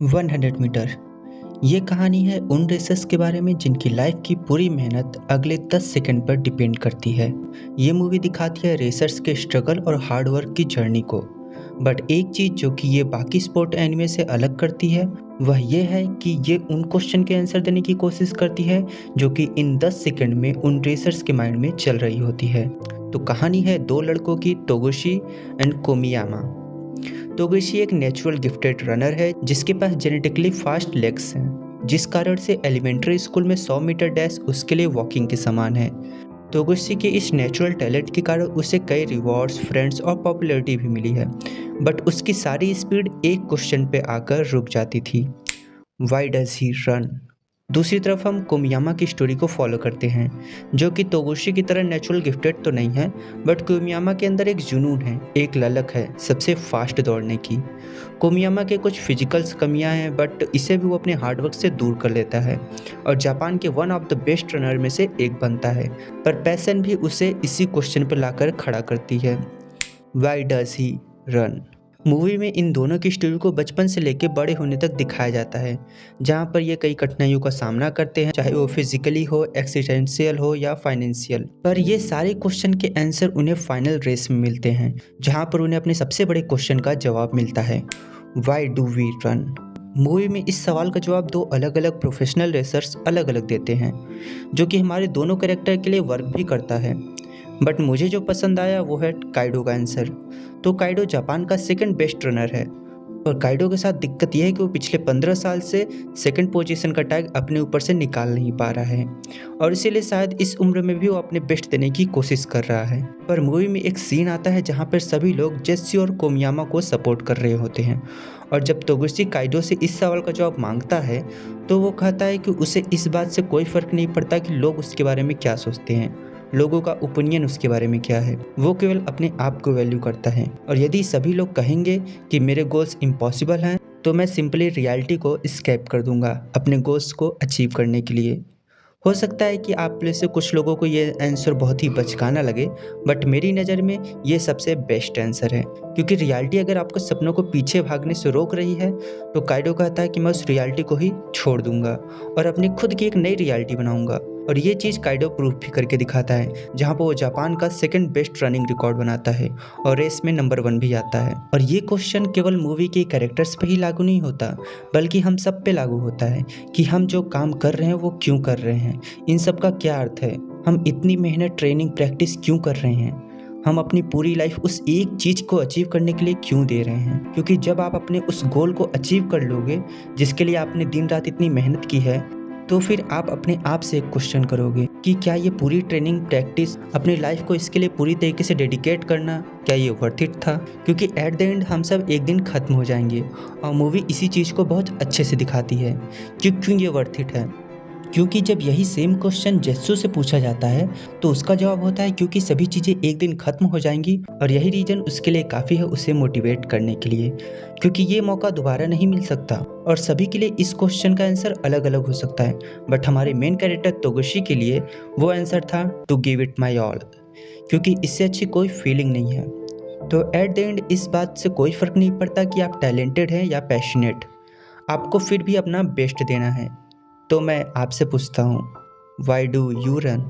100 metre. ये कहानी है उन रेसर्स के बारे में जिनकी लाइफ की पूरी मेहनत अगले 10 सेकंड पर डिपेंड करती है। ये मूवी दिखाती है रेसर्स के स्ट्रगल और हार्ड वर्क की जर्नी को। बट एक चीज़ जो कि ये बाकी स्पोर्ट एनिमे से अलग करती है वह ये है कि ये उन क्वेश्चन के आंसर देने की कोशिश करती है जो कि इन 10 सेकंड में उन रेसर्स के माइंड में चल रही होती है। तो कहानी है दो लड़कों की, तोगुशी एंड कोमियामा। तोगुशी एक नेचुरल गिफ्टेड रनर है जिसके पास जेनेटिकली फास्ट लेग्स हैं, जिस कारण से एलिमेंट्री स्कूल में 100 मीटर डैश उसके लिए वॉकिंग के समान है। तोगुशी के इस नेचुरल टैलेंट के कारण उसे कई रिवॉर्ड्स, फ्रेंड्स और पॉपुलैरिटी भी मिली है। बट उसकी सारी स्पीड एक क्वेश्चन पे आकर रुक जाती थी, वाई डज ही रन। दूसरी तरफ हम कोमियामा की स्टोरी को फॉलो करते हैं, जो कि तोगुशी की तरह नेचुरल गिफ्टेड तो नहीं है, बट कोमियामा के अंदर एक जुनून है, एक ललक है सबसे फास्ट दौड़ने की। कोमियामा के कुछ फिजिकल्स कमियां हैं, बट इसे भी वो अपने हार्डवर्क से दूर कर लेता है और जापान के one of the best runner में से एक बनता है। पर पैशन भी उसे इसी क्वेश्चन पर लाकर खड़ा करती है, why does he run. Movie में इन दोनों की स्टोरी को बचपन से लेकर बड़े होने तक दिखाया जाता है, जहां पर ये कई कठिनाइयों का सामना करते हैं, चाहे वो फिजिकली हो, एक्सिस्टेंशियल हो या फाइनेंशियल। पर ये सारे क्वेश्चन के आंसर उन्हें फाइनल रेस में मिलते हैं, जहां पर उन्हें अपने सबसे बड़े क्वेश्चन का जवाब मिलता है, why do we run. Movie में इस सवाल का जवाब दो अलग अलग प्रोफेशनल रेसर्स अलग अलग देते हैं, जो कि हमारे दोनों कैरेक्टर के लिए वर्क भी करता है। बट मुझे जो पसंद आया वो है काइडो का आंसर। तो काइडो जापान का सेकंड बेस्ट रनर है, और काइडो के साथ दिक्कत यह है कि वो पिछले 15 साल से सेकंड पोजीशन का टैग अपने ऊपर से निकाल नहीं पा रहा है, और इसीलिए शायद इस उम्र में भी वो अपने बेस्ट देने की कोशिश कर रहा है। पर मूवी में एक सीन आता है जहाँ पर सभी लोग जेस्सी और कोमियामा को सपोर्ट कर रहे होते हैं, और जब तोगुची काइडो से इस सवाल का जवाब मांगता है तो वो कहता है कि उसे इस बात से कोई फ़र्क नहीं पड़ता कि लोग उसके बारे में क्या सोचते हैं, लोगों का ओपिनियन उसके बारे में क्या है, वो केवल अपने आप को वैल्यू करता है। और यदि सभी लोग कहेंगे कि मेरे गोल्स इम्पॉसिबल हैं तो मैं सिंपली रियलिटी को स्केप कर दूंगा अपने गोल्स को अचीव करने के लिए। हो सकता है कि आप में से कुछ लोगों को ये आंसर बहुत ही बचकाना लगे, बट मेरी नज़र में ये सबसे बेस्ट आंसर है, क्योंकि रियलिटी अगर आपको सपनों को पीछे भागने से रोक रही है तो काइडो कहता है कि मैं उस रियलिटी को ही छोड़ दूंगा और अपनी खुद की एक नई रियलिटी बनाऊंगा। और ये चीज़ काइडो प्रूफ भी करके दिखाता है, जहाँ पर वो जापान का सेकंड बेस्ट रनिंग रिकॉर्ड बनाता है और रेस में नंबर 1 भी आता है। और ये क्वेश्चन केवल मूवी के कैरेक्टर्स पे ही लागू नहीं होता, बल्कि हम सब पे लागू होता है कि हम जो काम कर रहे हैं वो क्यों कर रहे हैं, इन सब का क्या अर्थ है, हम इतनी मेहनत, ट्रेनिंग, प्रैक्टिस क्यों कर रहे हैं, हम अपनी पूरी लाइफ उस एक चीज़ को अचीव करने के लिए क्यों दे रहे हैं। क्योंकि जब आप अपने उस गोल को अचीव कर लोगे जिसके लिए आपने दिन रात इतनी मेहनत की है, तो फिर आप अपने आप से एक क्वेश्चन करोगे कि क्या ये पूरी ट्रेनिंग, प्रैक्टिस, अपनी लाइफ को इसके लिए पूरी तरीके से डेडिकेट करना, क्या ये वर्थ इट था। क्योंकि एट द एंड हम सब एक दिन ख़त्म हो जाएंगे, और मूवी इसी चीज़ को बहुत अच्छे से दिखाती है कि क्यों ये वर्थ इट है। क्योंकि जब यही सेम क्वेश्चन जेत्सु से पूछा जाता है तो उसका जवाब होता है क्योंकि सभी चीज़ें एक दिन ख़त्म हो जाएंगी, और यही रीज़न उसके लिए काफ़ी है उसे मोटिवेट करने के लिए, क्योंकि ये मौका दोबारा नहीं मिल सकता। और सभी के लिए इस क्वेश्चन का आंसर अलग अलग हो सकता है, बट हमारे मेन कैरेक्टर तोगुशी के लिए वो आंसर था to give it my all, क्योंकि इससे अच्छी कोई फीलिंग नहीं है। तो एट द एंड इस बात से कोई फ़र्क नहीं पड़ता कि आप टैलेंटेड हैं या पैशनेट, आपको फिर भी अपना बेस्ट देना है। तो मैं आपसे पूछता हूँ, वाई डू यू रन।